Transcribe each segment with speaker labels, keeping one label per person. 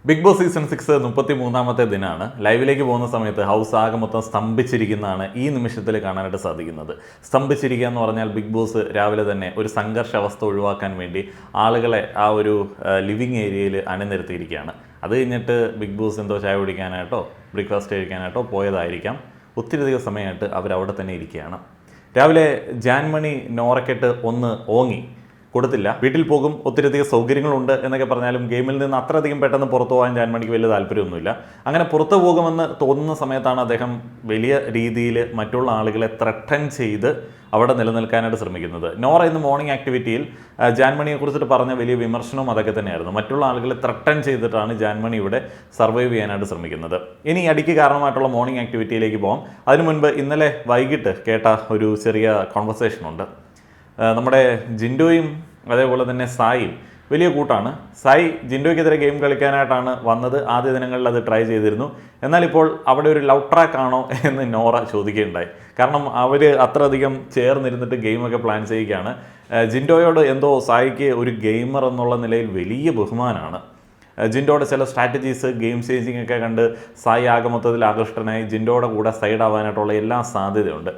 Speaker 1: Big boss season 6 33ാമത്തെ ദിനമാണ്. ലൈവിലേക്ക് പോകുന്ന സമയത്ത് ഹൗസ് ആകെ മൊത്തം സ്തംഭിച്ചിരിക്കുന്നതാണ് ഈ നിമിഷത്തിൽ കാണാനായിട്ട് സാധിക്കുന്നത്. സ്തംഭിച്ചിരിക്കുക എന്ന് പറഞ്ഞാൽ ബിഗ് ബോസ് രാവിലെ തന്നെ ഒരു സംഘർഷാവസ്ഥ ഒഴിവാക്കാൻ വേണ്ടി ആളുകളെ ആ ഒരു ലിവിങ് ഏരിയയിൽ അണിനിരത്തിയിരിക്കുകയാണ്. അത് കഴിഞ്ഞിട്ട് ബിഗ് ബോസ് എന്തോ ചായ കുടിക്കാനായിട്ടോ ബ്രേക്ക്ഫാസ്റ്റ് കഴിക്കാനായിട്ടോ പോയതായിരിക്കാം. ഒത്തിരിയധികം സമയമായിട്ട് അവരവിടെ തന്നെ ഇരിക്കുകയാണ്. രാവിലെ ജാൻമണി നോറക്കെട്ട് ഒന്ന് ഓങ്ങി കൊടുത്തില്ല. വീട്ടിൽ പോകും, ഒത്തിരിയധികം സൗകര്യങ്ങളുണ്ട് എന്നൊക്കെ പറഞ്ഞാലും ഗെയിമിൽ നിന്ന് അത്രയധികം പെട്ടെന്ന് പുറത്തു പോകാൻ ജാൻമണിക്ക് വലിയ താല്പര്യമൊന്നുമില്ല. അങ്ങനെ പുറത്തു പോകുമെന്ന് തോന്നുന്ന സമയത്താണ് അദ്ദേഹം വലിയ രീതിയിൽ മറ്റുള്ള ആളുകളെ ത്രട്ടൻ ചെയ്ത് അവിടെ നിലനിൽക്കാനായിട്ട് ശ്രമിക്കുന്നത്. നോറ ഇന്ന് മോർണിംഗ് ആക്ടിവിറ്റിയിൽ ജാൻമണിയെക്കുറിച്ചിട്ട് പറഞ്ഞ വലിയ വിമർശനവും അതൊക്കെ തന്നെയായിരുന്നു. മറ്റുള്ള ആളുകളെ ത്രട്ടൻ ചെയ്തിട്ടാണ് ജാൻമണി ഇവിടെ സർവൈവ് ചെയ്യാനായിട്ട് ശ്രമിക്കുന്നത്. ഇനി അടിക്ക് കാരണമായിട്ടുള്ള മോർണിംഗ് ആക്ടിവിറ്റിയിലേക്ക് പോകാം. അതിനു മുൻപ് ഇന്നലെ വൈകിട്ട് കേട്ട ഒരു ചെറിയ കോൺവെർസേഷനുണ്ട്. നമ്മുടെ ജിൻഡോയും അതേപോലെ തന്നെ സായിയും വലിയ കൂട്ടാണ്. സായി ജിൻഡോയ്ക്കെതിരെ ഗെയിം കളിക്കാനായിട്ടാണ് വന്നത്. ആദ്യ ദിനങ്ങളിൽ അത് ട്രൈ ചെയ്തിരുന്നു. എന്നാൽ ഇപ്പോൾ അവിടെ ഒരു ലവ് ട്രാക്ക് ആണോ എന്ന് നോറ ചോദിക്കുകയുണ്ടായി. കാരണം അവർ അത്രയധികം ചേർന്നിരുന്നിട്ട് ഗെയിമൊക്കെ പ്ലാൻ ചെയ്യുകയാണ്. ജിൻഡോയോട് എന്തോ സായിക്ക് ഒരു ഗെയിമർ എന്നുള്ള നിലയിൽ വലിയ ബഹുമാനമാണ്. ജിൻഡോയുടെ ചില സ്ട്രാറ്റജീസ് ഗെയിം ചേഞ്ചിങ് ഒക്കെ കണ്ട് സായി ആകെ മൊത്തത്തിൽ ആകൃഷ്ടനായി ജിൻഡോയുടെ കൂടെ സൈഡ് ആവാനായിട്ടുള്ള എല്ലാ സാധ്യതയുണ്ട്.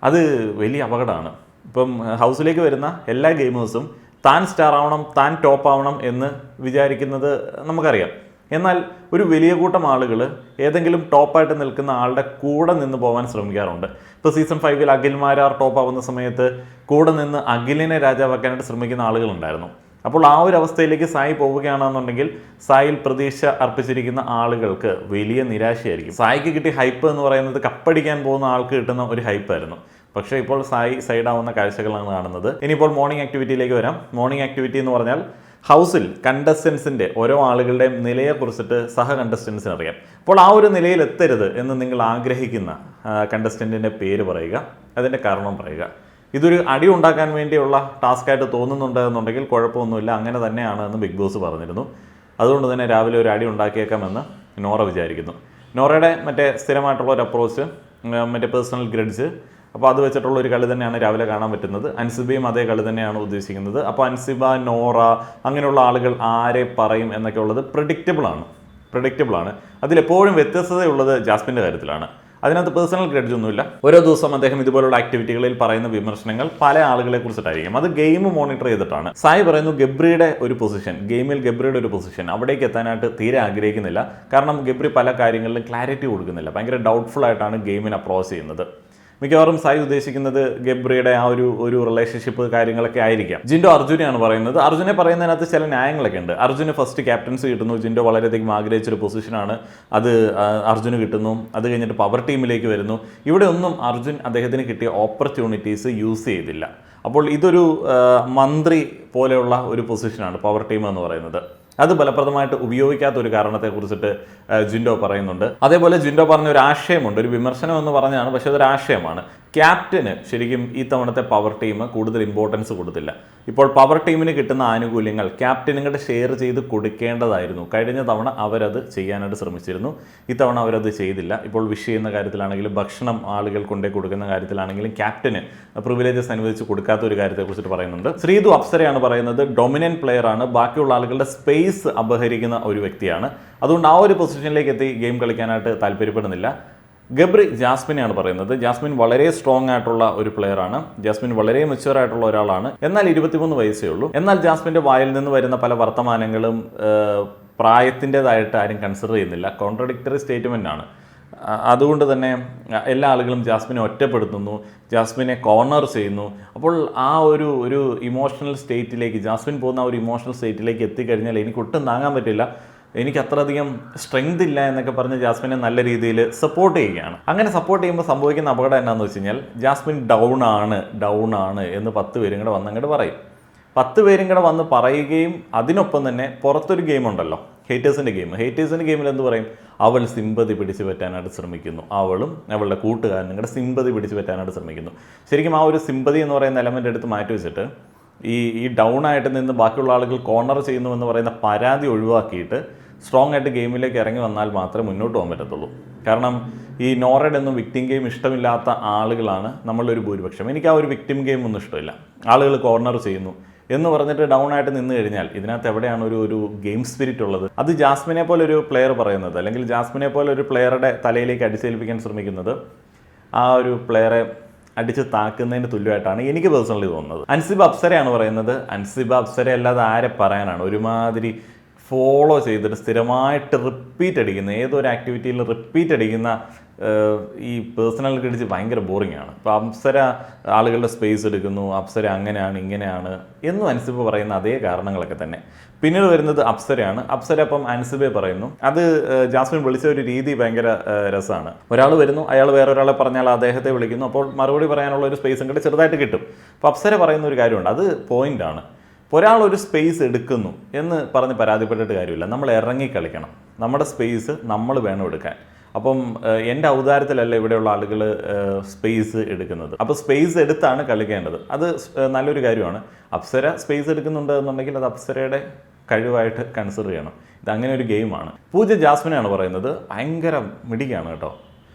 Speaker 1: അത് വലിയ അപകടമാണ്. ഇപ്പം ഹൗസിലേക്ക് വരുന്ന എല്ലാ ഗെയിമേഴ്സും താൻ സ്റ്റാർ ആവണം, താൻ ടോപ്പ് ആവണം എന്ന് വിചാരിക്കുന്നത് നമുക്കറിയാം. എന്നാൽ ഒരു വലിയ കൂട്ടം ആളുകൾ ഏതെങ്കിലും ടോപ്പായിട്ട് നിൽക്കുന്ന ആളുടെ കൂടെ നിന്ന് പോകാൻ ശ്രമിക്കാറുണ്ട്. ഇപ്പോൾ സീസൺ 5 അഖിൽമാരാർ ടോപ്പ് ആവുന്ന സമയത്ത് കൂടെ നിന്ന് അഖിലിനെ രാജാവാക്കാനായിട്ട് ശ്രമിക്കുന്ന ആളുകളുണ്ടായിരുന്നു. അപ്പോൾ ആ ഒരു അവസ്ഥയിലേക്ക് സായി പോവുകയാണെന്നുണ്ടെങ്കിൽ സായിൽ പ്രതീക്ഷ അർപ്പിച്ചിരിക്കുന്ന ആളുകൾക്ക് വലിയ നിരാശയായിരിക്കും. സായിക്ക് കിട്ടിയ ഹൈപ്പ് എന്ന് പറയുന്നത് കപ്പടിക്കാൻ പോകുന്ന ആൾക്ക് കിട്ടുന്ന ഒരു ഹൈപ്പായിരുന്നു. പക്ഷേ ഇപ്പോൾ സായി സൈഡാവുന്ന കാഴ്ചകളാണ് കാണുന്നത്. ഇനിയിപ്പോൾ മോർണിംഗ് ആക്ടിവിറ്റിയിലേക്ക് വരാം. മോർണിംഗ് ആക്ടിവിറ്റി എന്ന് പറഞ്ഞാൽ ഹൗസിൽ കണ്ടസ്റ്റൻസിൻ്റെ ഓരോ ആളുകളുടെയും നിലയെക്കുറിച്ചിട്ട് സഹ കണ്ടസ്റ്റൻസിന് അറിയാം. അപ്പോൾ ആ ഒരു നിലയിൽ എത്തരുത് എന്ന് നിങ്ങൾ ആഗ്രഹിക്കുന്ന കണ്ടസ്റ്റൻറ്റിൻ്റെ പേര് പറയുക, അതിൻ്റെ കാരണം പറയുക. ഇതൊരു അടി ഉണ്ടാക്കാൻ വേണ്ടിയുള്ള ടാസ്ക്കായിട്ട് തോന്നുന്നുണ്ട് എന്നുണ്ടെങ്കിൽ കുഴപ്പമൊന്നുമില്ല, അങ്ങനെ തന്നെയാണ് എന്ന് ബിഗ് ബോസ് പറഞ്ഞിരുന്നു. അതുകൊണ്ട് തന്നെ രാവിലെ ഒരു അടി ഉണ്ടാക്കിയേക്കാമെന്ന് നോറ വിചാരിക്കുന്നു. നോറയുടെ മറ്റേ സ്ഥിരമായിട്ടുള്ള ഒരു അപ്രോച്ച്, മറ്റേ പേഴ്സണൽ ഗ്രഡ്ജ്, അപ്പോൾ അത് വെച്ചിട്ടുള്ള ഒരു കളി തന്നെയാണ് രാവിലെ കാണാൻ പറ്റുന്നത്. അൻസിബയും അതേ കളി തന്നെയാണ് ഉദ്ദേശിക്കുന്നത്. അപ്പോൾ അൻസിബ, നോറ അങ്ങനെയുള്ള ആളുകൾ ആരെ പറയും എന്നൊക്കെ ഉള്ളത് പ്രഡിക്റ്റബിളാണ്. അതിലെപ്പോഴും വ്യത്യസ്തതയുള്ളത് ജാസ്മിൻ്റെ കാര്യത്തിലാണ്. അതിനകത്ത് പേഴ്സണൽ ഗ്രഡ്ജ് ഒന്നുമില്ല. ഓരോ ദിവസം അദ്ദേഹം ഇതുപോലുള്ള ആക്ടിവിറ്റികളിൽ പറയുന്ന വിമർശനങ്ങൾ പല ആളുകളെ കുറിച്ചിട്ടായിരിക്കും. അത് ഗെയിം മോണിറ്റർ ചെയ്തിട്ടാണ്. സായി പറയുന്നു ഗബ്രിയുടെ ഒരു പൊസിഷൻ, ഗെയിമിൽ ഗബ്രിയുടെ ഒരു പൊസിഷൻ അവിടേക്ക് എത്താനായിട്ട് തീരെ ആഗ്രഹിക്കുന്നില്ല. കാരണം ഗബ്രി പല കാര്യങ്ങളിലും ക്ലാരിറ്റി കൊടുക്കുന്നില്ല. ഭയങ്കര ഡൗട്ട്ഫുൾ ആയിട്ടാണ് ഗെയിമിനെ അപ്രോച്ച് ചെയ്യുന്നത്. മിക്കവാറും സായി ഉദ്ദേശിക്കുന്നത് ഗബ്രിയുടെ ആ ഒരു റിലേഷൻഷിപ്പ് കാര്യങ്ങളൊക്കെ ആയിരിക്കാം. ജിൻഡോ അർജുനെയാണ് പറയുന്നത്. അർജുനെ പറയുന്നതിനകത്ത് ചില ന്യായങ്ങളൊക്കെ ഉണ്ട്. അർജുന് ഫസ്റ്റ് ക്യാപ്റ്റൻസി കിട്ടുന്നു. ജിൻഡോ വളരെയധികം ആഗ്രഹിച്ചൊരു പൊസിഷനാണ്, അത് അർജുന് കിട്ടുന്നു. അത് കഴിഞ്ഞിട്ട് പവർ ടീമിലേക്ക് വരുന്നു. ഇവിടെ ഒന്നും അർജുൻ അദ്ദേഹത്തിന് കിട്ടിയ ഓപ്പർച്യൂണിറ്റീസ് യൂസ് ചെയ്തില്ല. അപ്പോൾ ഇതൊരു മന്ത്രി പോലെയുള്ള ഒരു പൊസിഷനാണ് പവർ ടീം എന്ന് പറയുന്നത്. അത് ഫലപ്രദമായിട്ട് ഉപയോഗിക്കാത്ത ഒരു കാരണത്തെക്കുറിച്ചിട്ട് ജിൻഡോ പറയുന്നുണ്ട്. അതേപോലെ ജിൻഡോ പറഞ്ഞ ഒരു ആശയമുണ്ട്, ഒരു വിമർശനം എന്ന് പറഞ്ഞാണ്, പക്ഷേ അതൊരു ആശയമാണ്. ക്യാപ്റ്റന് ശരിക്കും ഈ തവണത്തെ പവർ ടീം കൂടുതൽ ഇമ്പോർട്ടൻസ് കൊടുത്തില്ല. ഇപ്പോൾ പവർ ടീമിന് കിട്ടുന്ന ആനുകൂല്യങ്ങൾ ക്യാപ്റ്റനുകളുടെ ഷെയർ ചെയ്ത് കൊടുക്കേണ്ടതായിരുന്നു. കഴിഞ്ഞ തവണ അവരത് ചെയ്യാനായിട്ട് ശ്രമിച്ചിരുന്നു, ഇത്തവണ അവരത് ചെയ്തില്ല. ഇപ്പോൾ വിഷ് ചെയ്യുന്ന കാര്യത്തിലാണെങ്കിലും ഭക്ഷണം ആളുകൾ കൊണ്ടേ കൊടുക്കുന്ന കാര്യത്തിലാണെങ്കിലും ക്യാപ്റ്റന് പ്രിവിലേജസ് അനുവദിച്ച് കൊടുക്കാത്ത ഒരു കാര്യത്തെക്കുറിച്ചിട്ട് പറയുന്നുണ്ട്. ശ്രീതു അപ്സരയാണ് പറയുന്നത് ഡൊമിനന്റ് പ്ലെയർ ആണ്, ബാക്കിയുള്ള ആളുകളുടെ സ്പേസ് അപഹരിക്കുന്ന ഒരു വ്യക്തിയാണ്. അതുകൊണ്ട് ആ ഒരു പൊസിഷനിലേക്ക് എത്തി ഗെയിം കളിക്കാനായിട്ട് താല്പര്യപ്പെടുന്നില്ല. ഗബ്രി ജാസ്മിനെയാണ് പറയുന്നത്. ജാസ്മിൻ വളരെ സ്ട്രോങ് ആയിട്ടുള്ള ഒരു പ്ലെയറാണ്. ജാസ്മിൻ വളരെ മെച്യൂർ ആയിട്ടുള്ള ഒരാളാണ്. എന്നാൽ 23 വയസ്സേ ഉള്ളൂ. എന്നാൽ ജാസ്മിൻ്റെ വായിൽ നിന്ന് വരുന്ന പല വർത്തമാനങ്ങളും പ്രായത്തിൻ്റെതായിട്ട് ആരും കൺസിഡർ ചെയ്യുന്നില്ല. കോൺട്രഡിക്ടറി സ്റ്റേറ്റ്മെൻ്റ് ആണ്. അതുകൊണ്ട് തന്നെ എല്ലാ ആളുകളും ജാസ്മിനെ ഒറ്റപ്പെടുത്തുന്നു, ജാസ്മിനെ കോർണർ ചെയ്യുന്നു. അപ്പോൾ ആ ഒരു ഇമോഷണൽ സ്റ്റേറ്റിലേക്ക് ജാസ്മിൻ പോകുന്ന ഒരു ഇമോഷണൽ സ്റ്റേറ്റിലേക്ക് എത്തിക്കഴിഞ്ഞാൽ എനിക്ക് ഒട്ടും താങ്ങാൻ പറ്റില്ല, എനിക്ക് അത്രയധികം സ്ട്രെങ്ത് ഇല്ല എന്നൊക്കെ പറഞ്ഞ് ജാസ്മിനെ നല്ല രീതിയിൽ സപ്പോർട്ട് ചെയ്യുകയാണ്. അങ്ങനെ സപ്പോർട്ട് ചെയ്യുമ്പോൾ സംഭവിക്കുന്ന അപകടം എന്താണെന്ന് വെച്ച് കഴിഞ്ഞാൽ ജാസ്മിൻ ഡൗൺ ആണ് എന്ന് 10 പേരും കൂടെ വന്ന് അങ്ങോട്ട് പറയും. 10 പേരും കൂടെ വന്ന് പറയുകയും അതിനൊപ്പം തന്നെ പുറത്തൊരു ഗെയിം ഉണ്ടല്ലോ, ഹേറ്റേഴ്സിൻ്റെ ഗെയിമിൽ എന്ത് പറയും, അവൾ സിമ്പതി പിടിച്ചു പറ്റാനായിട്ട് ശ്രമിക്കുന്നു, അവളും അവളുടെ കൂട്ടുകാരനും കൂടെ സിമ്പതി പിടിച്ചു പറ്റാനായിട്ട് ശ്രമിക്കുന്നു. ശരിക്കും ആ ഒരു സിമ്പതി എന്ന് പറയുന്ന എലമെൻ്റ് എടുത്ത് മാറ്റി വെച്ചിട്ട് ഈ ഡൗൺ ആയിട്ട് നിന്ന് ബാക്കിയുള്ള ആളുകൾ കോർണർ ചെയ്യുന്നു എന്ന് പറയുന്ന പരാതി ഒഴിവാക്കിയിട്ട് സ്ട്രോങ് ആയിട്ട് ഗെയിമിലേക്ക് ഇറങ്ങി വന്നാൽ മാത്രമേ മുന്നോട്ട് പോകാൻ പറ്റത്തുള്ളൂ. കാരണം ഈ നോറയുടെ ഒന്നും വിക്ടിം ഗെയിം ഇഷ്ടമില്ലാത്ത ആളുകളാണ് നമ്മളൊരു ഭൂരിപക്ഷം. എനിക്ക് ആ ഒരു വിക്ടിം ഗെയിം ഒന്നും ഇഷ്ടമില്ല. ആളുകൾ കോർണർ ചെയ്യുന്നു, എന്ന് പറഞ്ഞിട്ട് ഡൗൺ ആയിട്ട് നിന്ന് കഴിഞ്ഞാൽ ഇതിനകത്ത് എവിടെയാണ് ഒരു ഗെയിം സ്പിരിറ്റ് ഉള്ളത്? അത് ജാസ്മിനെ പോലെ ഒരു പ്ലെയർ പറയുന്നത്, അല്ലെങ്കിൽ ജാസ്മിനെ പോലെ ഒരു പ്ലെയറുടെ തലയിലേക്ക് അടിച്ചേൽപ്പിക്കാൻ ശ്രമിക്കുന്നത് ആ ഒരു പ്ലെയറെ അടിച്ച് താക്കുന്നതിന് തുല്യമായിട്ടാണ് എനിക്ക് പേഴ്സണലി തോന്നുന്നത്. അൻസിബ അപ്സരയാണ് പറയുന്നത്. അൻസിബ അപ്സര അല്ലാതെ ആരെ പറയാനാണ്? ഒരുമാതിരി ഫോളോ ചെയ്തിട്ട് സ്ഥിരമായിട്ട് റിപ്പീറ്റ് അടിക്കുന്ന, ഏതൊരു ആക്ടിവിറ്റിയിൽ റിപ്പീറ്റ് അടിക്കുന്ന ഈ പേഴ്സണൽ ക്രെഡിറ്റ് ഭയങ്കര ബോറിംഗ് ആണ്. ഇപ്പോൾ അപ്സര ആളുകളുടെ സ്പേസ് എടുക്കുന്നു, അപ്സര അങ്ങനെയാണ് ഇങ്ങനെയാണ് എന്നും അൻസിബ പറയുന്ന അതേ കാരണങ്ങളൊക്കെ തന്നെ. പിന്നീട് വരുന്നത് അപ്സരയാണ്. അപ്സര അപ്പം അൻസിബയെ പറയുന്നു. അത് ജാസ്മിൻ വിളിച്ച ഒരു രീതി ഭയങ്കര രസമാണ്. ഒരാൾ വരുന്നു, അയാൾ വേറൊരാളെ പറഞ്ഞാൽ അദ്ദേഹത്തെ വിളിക്കുന്നു, അപ്പോൾ മറുപടി പറയാനുള്ള ഒരു സ്പേസും കൂടെ ചെറുതായിട്ട് കിട്ടും. അപ്പോൾ അപ്സര പറയുന്ന ഒരു കാര്യമുണ്ട്, അത് പോയിൻ്റാണ്. ഒരാൾ ഒരു സ്പേസ് എടുക്കുന്നു എന്ന് പറഞ്ഞ് പരാതിപ്പെട്ടിട്ട് കാര്യമില്ല. നമ്മൾ ഇറങ്ങി കളിക്കണം. നമ്മുടെ സ്പേസ് നമ്മൾ വേണം എടുക്കാൻ. അപ്പം എൻ്റെ ഔദാര്യത്തിലല്ല ഇവിടെയുള്ള ആളുകൾ സ്പേസ് എടുക്കുന്നത്. അപ്പോൾ സ്പേസ് എടുത്താണ് കളിക്കേണ്ടത്. അത് നല്ലൊരു കാര്യമാണ്. അപ്സര സ്പേസ് എടുക്കുന്നുണ്ട് എന്നുണ്ടെങ്കിൽ അത് അപ്സരയുടെ കഴിവായിട്ട് കൺസിഡർ ചെയ്യണം. ഇതങ്ങനെ ഒരു ഗെയിമാണ്. പൂജ ജാസ്മിനാണ് പറയുന്നത്. ഭയങ്കര മിടിക്കാണ് കേട്ടോ.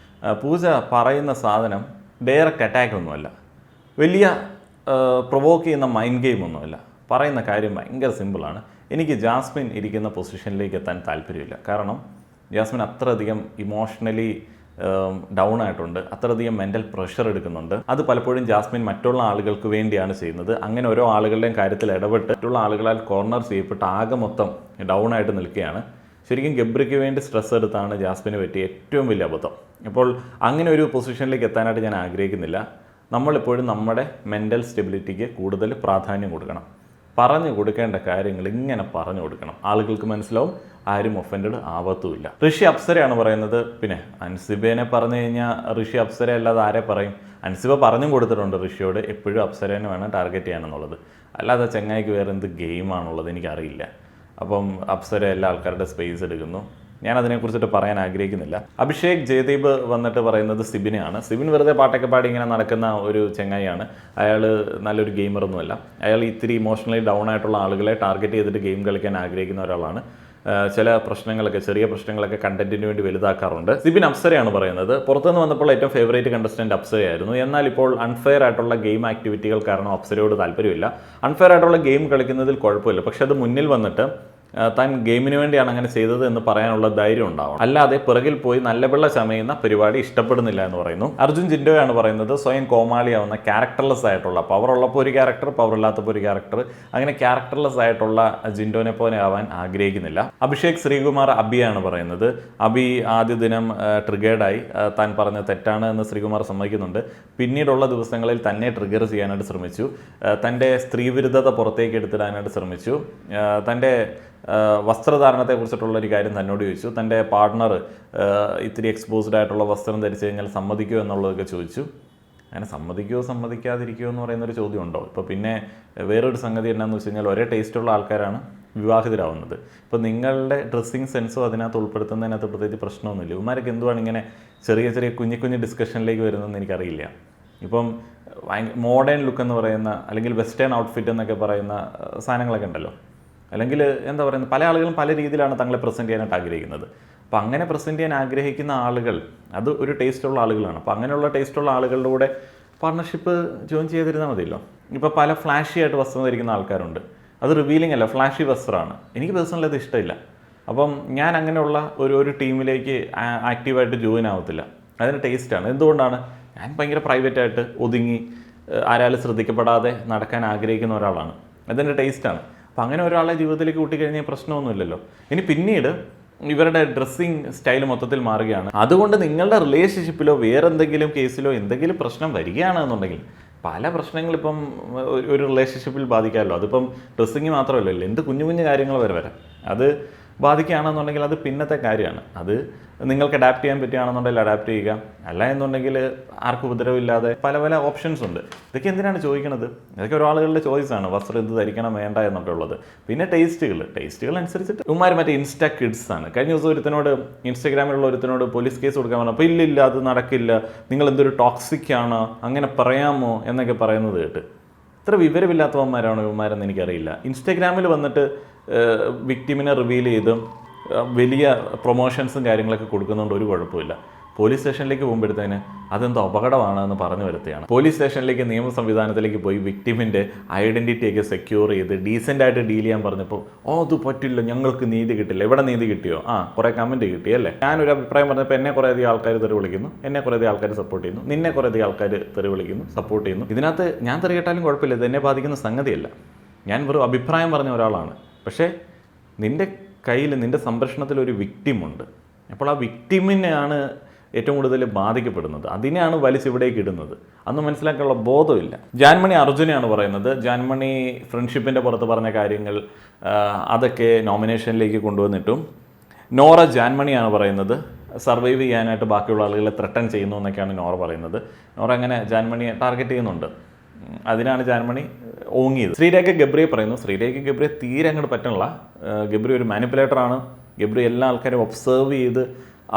Speaker 1: പൂജ പറയുന്ന സാധനം ഡയറക്റ്റ് അറ്റാക്ക് ഒന്നുമല്ല, വലിയ പ്രൊവോക്ക് ചെയ്യുന്ന മൈൻഡ് ഗെയിം ഒന്നുമല്ല. പറയുന്ന കാര്യം ഭയങ്കര സിമ്പിളാണ്. എനിക്ക് ജാസ്മിൻ ഇരിക്കുന്ന പൊസിഷനിലേക്ക് എത്താൻ താല്പര്യമില്ല. കാരണം ജാസ്മിൻ അത്രയധികം ഇമോഷണലി ഡൗൺ ആയിട്ടുണ്ട്, അത്രയധികം മെൻ്റൽ പ്രഷർ എടുക്കുന്നുണ്ട്. അത് പലപ്പോഴും ജാസ്മിൻ മറ്റുള്ള ആളുകൾക്ക് വേണ്ടിയാണ് ചെയ്യുന്നത്. അങ്ങനെ ഓരോ ആളുകളുടെയും കാര്യത്തിൽ ഇടപെട്ട് മറ്റുള്ള ആളുകളാൽ കോർണർ ചെയ്യപ്പെട്ട് ആകെ മൊത്തം ഡൗൺ ആയിട്ട് നിൽക്കുകയാണ്. ശരിക്കും ഗബ്രിക്ക് വേണ്ടി സ്ട്രെസ് എടുത്താണ് ജാസ്മിന് പറ്റിയ ഏറ്റവും വലിയ അബദ്ധം. അപ്പോൾ അങ്ങനെ ഒരു പൊസിഷനിലേക്ക് എത്താനായിട്ട് ഞാൻ ആഗ്രഹിക്കുന്നില്ല. നമ്മളെപ്പോഴും നമ്മുടെ മെൻ്റൽ സ്റ്റെബിലിറ്റിക്ക് കൂടുതൽ പ്രാധാന്യം കൊടുക്കണം. പറഞ്ഞു കൊടുക്കേണ്ട കാര്യങ്ങൾ ഇങ്ങനെ പറഞ്ഞു കൊടുക്കണം. ആളുകൾക്ക് മനസ്സിലാവും, ആരും ഒഫൻഡഡ് ആവത്തുമില്ല. ഋഷി അപ്സരയാണ് പറയുന്നത്. പിന്നെ അൻസിബേനെ പറഞ്ഞു കഴിഞ്ഞാൽ ഋഷി അപ്സര അല്ലാതെ ആരെ പറയും? അൻസിബ പറഞ്ഞും കൊടുത്തിട്ടുണ്ട് ഋഷിയോട് എപ്പോഴും അപ്സരേനെ വേണം ടാർഗറ്റ് ചെയ്യാനെന്നുള്ളത്. അല്ലാതെ ചെങ്ങായിക്ക് വേറെ എന്ത് ഗെയിമാണുള്ളത് എനിക്കറിയില്ല. അപ്പം അപ്സര എല്ലാ ആൾക്കാരുടെ സ്പേസ് എടുക്കുന്നു. ഞാൻ അതിനെക്കുറിച്ചിട്ട് പറയാൻ ആഗ്രഹിക്കുന്നില്ല. അഭിഷേക് ജയദീപ് വന്നിട്ട് പറയുന്നത് സിബിനെയാണ്. സിബിൻ വെറുതെ പാട്ടൊക്കെ പാടി ഇങ്ങനെ നടക്കുന്ന ഒരു ചെങ്ങായിയാണ്. അയാൾ നല്ലൊരു ഗെയിമറൊന്നുമല്ല. അയാൾ ഇത്തിരി ഇമോഷണലി ഡൗൺ ആയിട്ടുള്ള ആളുകളെ ടാർഗറ്റ് ചെയ്തിട്ട് ഗെയിം കളിക്കാൻ ആഗ്രഹിക്കുന്ന ഒരാളാണ്. ചില പ്രശ്നങ്ങളൊക്കെ, ചെറിയ പ്രശ്നങ്ങളൊക്കെ കണ്ടന്റിന് വേണ്ടി വലുതാക്കാറുണ്ട്. സിബിൻ അപ്സരയാണ് പറയുന്നത്. പുറത്തുനിന്ന് വന്നപ്പോൾ ഏറ്റവും ഫേവറേറ്റ് കണ്ടസ്റ്റന്റ് അപ്സരയായിരുന്നു. എന്നാൽ ഇപ്പോൾ അൺഫെയർ ആയിട്ടുള്ള ഗെയിം ആക്ടിവിറ്റികൾ കാരണം അപ്സരയോട് താല്പര്യമില്ല. അൺഫെയർ ആയിട്ടുള്ള ഗെയിം കളിക്കുന്നതിൽ കുഴപ്പമില്ല, പക്ഷെ അത് മുന്നിൽ വന്നിട്ട് താൻ ഗെയിമിന് വേണ്ടിയാണ് അങ്ങനെ ചെയ്തത് എന്ന് പറയാനുള്ള ധൈര്യം ഉണ്ടാവണം. അല്ലാതെ പിറകിൽ പോയി നല്ല പിള്ള ചമയുന്ന പരിപാടി ഇഷ്ടപ്പെടുന്നില്ല എന്ന് പറയുന്നു. അർജുൻ ജിൻഡോയാണ് പറയുന്നത്. സ്വയം കോമാളിയാവുന്ന ക്യാരക്ടർലെസ് ആയിട്ടുള്ള, പവർ ഉള്ളപ്പോൾ ഒരു ക്യാരക്ടർ, പവർ ഇല്ലാത്തപ്പോൾ ഒരു ക്യാരക്ടർ, അങ്ങനെ ക്യാരക്ടർലെസ് ആയിട്ടുള്ള ജിൻഡോനെ പോലെ ആവാൻ ആഗ്രഹിക്കുന്നില്ല. അഭിഷേക് ശ്രീകുമാർ അബിയാണ് പറയുന്നത്. അബി ആദ്യ ദിനം ട്രിഗേർഡായി. താൻ പറഞ്ഞ തെറ്റാണ് എന്ന് ശ്രീകുമാർ സമ്മതിക്കുന്നുണ്ട്. പിന്നീടുള്ള ദിവസങ്ങളിൽ തന്നെ ട്രിഗർ ചെയ്യാനായിട്ട് ശ്രമിച്ചു. തൻ്റെ സ്ത്രീവിരുദ്ധത പുറത്തേക്ക് എടുത്തിടാനായിട്ട് ശ്രമിച്ചു. തൻ്റെ വസ്ത്രധാരണത്തെക്കുറിച്ചിട്ടുള്ള ഒരു കാര്യം തന്നോട് ചോദിച്ചു. തൻ്റെ പാർട്ട്ണർ ഇത്തിരി എക്സ്പോസ്ഡ് ആയിട്ടുള്ള വസ്ത്രം ധരിച്ചു കഴിഞ്ഞാൽ സമ്മതിക്കുമോ എന്നുള്ളതൊക്കെ ചോദിച്ചു. അങ്ങനെ സമ്മതിക്കുമോ സമ്മതിക്കാതിരിക്കുമോ എന്ന് പറയുന്നൊരു ചോദ്യം ഉണ്ടോ? ഇപ്പോൾ പിന്നെ വേറൊരു സംഗതി എന്താണെന്ന് വെച്ച് കഴിഞ്ഞാൽ ഒരേ ടേസ്റ്റുള്ള ആൾക്കാരാണ് വിവാഹിതരാവുന്നത്. ഇപ്പോൾ നിങ്ങളുടെ ഡ്രസ്സിങ് സെൻസും അതിനകത്ത് ഉൾപ്പെടുത്തുന്നതിനകത്ത് പ്രത്യേകിച്ച് പ്രശ്നമൊന്നുമില്ല. ഇവന്മാരൊക്കെ എന്തുവാണ് ഇങ്ങനെ ചെറിയ ചെറിയ കുഞ്ഞു ഡിസ്കഷനിലേക്ക് വരുന്നതെന്ന് എനിക്കറിയില്ല. ഇപ്പം മോഡേൺ ലുക്ക് എന്ന് പറയുന്ന, അല്ലെങ്കിൽ വെസ്റ്റേൺ ഔട്ട്ഫിറ്റ് എന്നൊക്കെ പറയുന്ന സാധനങ്ങളൊക്കെ ഉണ്ടല്ലോ. അല്ലെങ്കിൽ എന്താ പറയുന്നത്, പല ആളുകളും പല രീതിയിലാണ് തങ്ങളെ പ്രസൻറ്റ് ചെയ്യാനായിട്ട് ആഗ്രഹിക്കുന്നത്. അപ്പോൾ അങ്ങനെ പ്രസൻറ്റ് ചെയ്യാൻ ആഗ്രഹിക്കുന്ന ആളുകൾ അത് ഒരു ടേസ്റ്റുള്ള ആളുകളാണ്. അപ്പോൾ അങ്ങനെയുള്ള ടേസ്റ്റുള്ള ആളുകളുടെ കൂടെ പാർട്ണർഷിപ്പ് ജോയിൻ ചെയ്തിരുന്നാൽ മതിയല്ലോ. ഇപ്പോൾ പല ഫ്ലാഷി ആയിട്ട് വസ്ത്രം ധരിക്കുന്ന ആൾക്കാരുണ്ട്. അത് റിവീലിംഗ് അല്ല, ഫ്ലാഷി വസ്ത്രമാണ്. എനിക്ക് പേഴ്സണലി അത് ഇഷ്ടമില്ല. അപ്പം ഞാൻ അങ്ങനെയുള്ള ഒരു ടീമിലേക്ക് ആക്റ്റീവായിട്ട് ജോയിൻ ആവത്തില്ല. അതിന് ടേസ്റ്റാണ്. എന്തുകൊണ്ടാണ്? ഞാൻ ഭയങ്കര പ്രൈവറ്റായിട്ട് ഒതുങ്ങി ആരാലും ശ്രദ്ധിക്കപ്പെടാതെ നടക്കാൻ ആഗ്രഹിക്കുന്ന ഒരാളാണ്. അതിൻ്റെ ടേസ്റ്റാണ്. അപ്പം അങ്ങനെ ഒരാളെ ജീവിതത്തിലേക്ക് കൂട്ടിക്കഴിഞ്ഞാൽ പ്രശ്നമൊന്നുമില്ലല്ലോ. ഇനി പിന്നീട് ഇവരുടെ ഡ്രസ്സിങ് സ്റ്റൈൽ മൊത്തത്തിൽ മാറുകയാണ്. അതുകൊണ്ട് നിങ്ങളുടെ റിലേഷൻഷിപ്പിലോ വേറെന്തെങ്കിലും കേസിലോ എന്തെങ്കിലും പ്രശ്നം വരികയാണെന്നുണ്ടെങ്കിൽ, പല പ്രശ്നങ്ങളിപ്പം ഒരു റിലേഷൻഷിപ്പിൽ ബാധിക്കാമല്ലോ. അതിപ്പം ഡ്രസ്സിങ് മാത്രമല്ലല്ലോ, എന്ത് കുഞ്ഞു കാര്യങ്ങൾ വരെ അത് ബാധിക്കുകയാണെന്നുണ്ടെങ്കിൽ അത് പിന്നത്തെ കാര്യമാണ്. അത് നിങ്ങൾക്ക് അഡാപ്റ്റ് ചെയ്യാൻ പറ്റുകയാണെന്നുണ്ടെങ്കിൽ അഡാപ്റ്റ് ചെയ്യുക. അല്ല എന്നുണ്ടെങ്കിൽ ആർക്കും ഉപദ്രവമില്ലാതെ പല ഓപ്ഷൻസ് ഉണ്ട്. ഇതൊക്കെ എന്തിനാണ് ചോദിക്കണത്? ഇതൊക്കെ ഒരാളുകളുടെ ചോയ്സാണ്, വസ്ത്രം എന്ത് ധരിക്കണം വേണ്ട എന്നൊക്കെ ഉള്ളത്. പിന്നെ ടേസ്റ്റുകൾ അനുസരിച്ചിട്ട് ഉമ്മാർ മറ്റേ ഇൻസ്റ്റാ കിഡ്സ് ആണ്. കഴിഞ്ഞ ദിവസം ഇൻസ്റ്റാഗ്രാമിലുള്ള ഒരുത്തനോട് പോലീസ് കേസ് കൊടുക്കാൻ പറഞ്ഞപ്പോൾ ഇല്ല അത് നടക്കില്ല, നിങ്ങൾ എന്തൊരു ടോക്സിക് ആണ്, അങ്ങനെ പറയാമോ എന്നൊക്കെ പറയുന്നത് കേട്ട് ഇത്ര വിവരമില്ലാത്തവന്മാരാണോ ഇവന്മാരെന്ന് എനിക്കറിയില്ല. ഇൻസ്റ്റാഗ്രാമിൽ വന്നിട്ട് വിക്ടിമിനെ റിവീൽ ചെയ്ത് വലിയ പ്രൊമോഷൻസും കാര്യങ്ങളൊക്കെ കൊടുക്കുന്നുണ്ട്, ഒരു കുഴപ്പമില്ല. പോലീസ് സ്റ്റേഷനിലേക്ക് പോകുമ്പോഴത്തേന് അതെന്തോ അപകടമാണെന്ന് പറഞ്ഞു വരുത്തുകയാണ്. പോലീസ് സ്റ്റേഷനിലേക്ക് നിയമ സംവിധാനത്തിലേക്ക് പോയി വിക്ടിമിൻ്റെ ഐഡൻറ്റിറ്റിയൊക്കെ സെക്യൂർ ചെയ്ത് ഡീസൻ്റായിട്ട് ഡീൽ ചെയ്യാൻ പറഞ്ഞപ്പോൾ അത് പറ്റില്ല, ഞങ്ങൾക്ക് നീതി കിട്ടില്ല. എവിടെ നീതി കിട്ടിയോ? കുറേ കമൻറ്റ് കിട്ടിയല്ലേ. ഞാനൊരു അഭിപ്രായം പറഞ്ഞപ്പോൾ എന്നെ കുറേ അധികം ആൾക്കാർ തെറി വിളിക്കുന്നു, എന്നെ കുറേ അധികം ആൾക്കാർ സപ്പോർട്ട് ചെയ്യുന്നു, നിന്നെ കുറേ അധികം ആൾക്കാർ തെറി വിളിക്കുന്നു, സപ്പോർട്ട് ചെയ്യുന്നു. ഇതിനകത്ത് ഞാൻ തെറി കേട്ടാലും കുഴപ്പമില്ല, ഇത് എന്നെ ബാധിക്കുന്ന സംഗതിയല്ല. ഞാൻ വെറും അഭിപ്രായം പറഞ്ഞ ഒരാളാണ്. പക്ഷേ നിൻ്റെ കയ്യിൽ, നിൻ്റെ സംരക്ഷണത്തിൽ ഒരു വിക്ടിമുണ്ട്. അപ്പോൾ ആ വിക്ടിമിനെയാണ് ഏറ്റവും കൂടുതൽ ബാധിക്കപ്പെടുന്നത്. അതിനെയാണ് വലിച്ചിവിടേക്ക് ഇടുന്നത്. അന്ന് മനസ്സിലാക്കാനുള്ള ബോധമില്ല. ജാൻമണി അർജുനെയാണ് പറയുന്നത്. ജാൻമണി ഫ്രണ്ട്ഷിപ്പിൻ്റെ പുറത്ത് പറഞ്ഞ കാര്യങ്ങൾ അതൊക്കെ നോമിനേഷനിലേക്ക് കൊണ്ടുവന്നിട്ടും നോറ ജാൻമണിയാണ് പറയുന്നത് സർവൈവ് ചെയ്യാനായിട്ട് ബാക്കിയുള്ള ആളുകളെ ത്രട്ടൺ ചെയ്യുന്നു എന്നൊക്കെയാണ് നോറ പറയുന്നത്. നോറ അങ്ങനെ ജാൻമണിയെ ടാർഗറ്റ് ചെയ്യുന്നുണ്ട്. അതിനാണ് ജാൻമണി ഓങ്ങിയത്. ശ്രീരേഖ ഗബ്രിയെ പറയുന്നു. ശ്രീരേഖ ഗബ്രിയെ തീരെ അങ്ങോട്ട് പറ്റണില്ല. ഗബ്രി ഒരു മാനിപ്പുലേറ്ററാണ്. ഗബ്രി എല്ലാ ആൾക്കാരും ഒബ്സർവ് ചെയ്ത്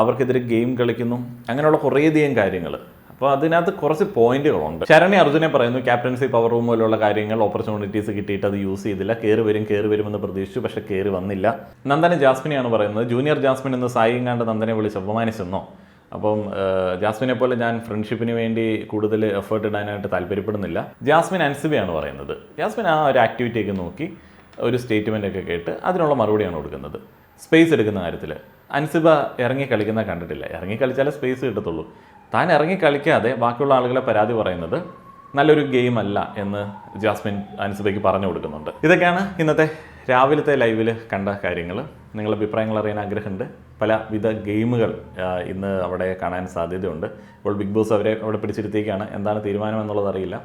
Speaker 1: അവർക്കെതിരെ ഗെയിം കളിക്കുന്നു. അങ്ങനെയുള്ള കുറേയധികം കാര്യങ്ങൾ. അപ്പോൾ അതിനകത്ത് കുറച്ച് പോയിന്റുകളുണ്ട്. ശരണ്യ അർജുനെ പറയുന്നു ക്യാപ്റ്റൻസി പവർ റൂം പോലുള്ള കാര്യങ്ങൾ, ഓപ്പർച്യൂണിറ്റീസ് കിട്ടിയിട്ട് അത് യൂസ് ചെയ്തില്ല. കയറി വരുമെന്ന് പ്രതീക്ഷിച്ചു, പക്ഷേ കയറി വന്നില്ല. നന്ദന ജാസ്മിനെയാണ് പറയുന്നത്. ജൂനിയർ ജാസ്മിൻ എന്ന് സായിങ്ങാണ്ട് നന്ദനെ വിളിച്ച് അപമാനിച്ചെന്നോ. അപ്പം ജാസ്മിനെ പോലെ ഞാൻ ഫ്രണ്ട്ഷിപ്പിന് വേണ്ടി കൂടുതൽ എഫേർട്ട് ഇടാനായിട്ട് താല്പര്യപ്പെടുന്നില്ല. ജാസ്മിൻ അൻസിബയാണ് പറയുന്നത്. ജാസ്മിൻ ആ ഒരു ആക്ടിവിറ്റിയൊക്കെ നോക്കി ഒരു സ്റ്റേറ്റ്മെൻറ്റൊക്കെ കേട്ട് അതിനുള്ള മറുപടിയാണ് കൊടുക്കുന്നത്. സ്പേസ് എടുക്കുന്ന കാര്യത്തിൽ അൻസിബ ഇറങ്ങി കളിക്കുന്ന കണ്ടിട്ടില്ല. ഇറങ്ങി കളിച്ചാലേ സ്പേസ് കിട്ടത്തുള്ളൂ. താൻ ഇറങ്ങി കളിക്കാതെ ബാക്കിയുള്ള ആളുകളെ പരാതി പറയുന്നത് നല്ലൊരു ഗെയിം അല്ല എന്ന് ജാസ്മിൻ അൻസിബയ്ക്ക് പറഞ്ഞു കൊടുക്കുന്നുണ്ട്. ഇതൊക്കെയാണ് ഇന്നത്തെ രാവിലത്തെ ലൈവിൽ കണ്ട കാര്യങ്ങൾ. നിങ്ങളുടെ അഭിപ്രായങ്ങൾ അറിയാൻ ആഗ്രഹമുണ്ട്. പലവിധ ഗെയിമുകൾ ഇന്ന് അവിടെ കാണാൻ സാധ്യതയുണ്ട്. ഇപ്പോൾ ബിഗ് ബോസ് അവരെ അവിടെ പിടിച്ചിരുത്തിയേക്കാണ്. എന്താണ് തീരുമാനം എന്നുള്ളത് അറിയില്ല.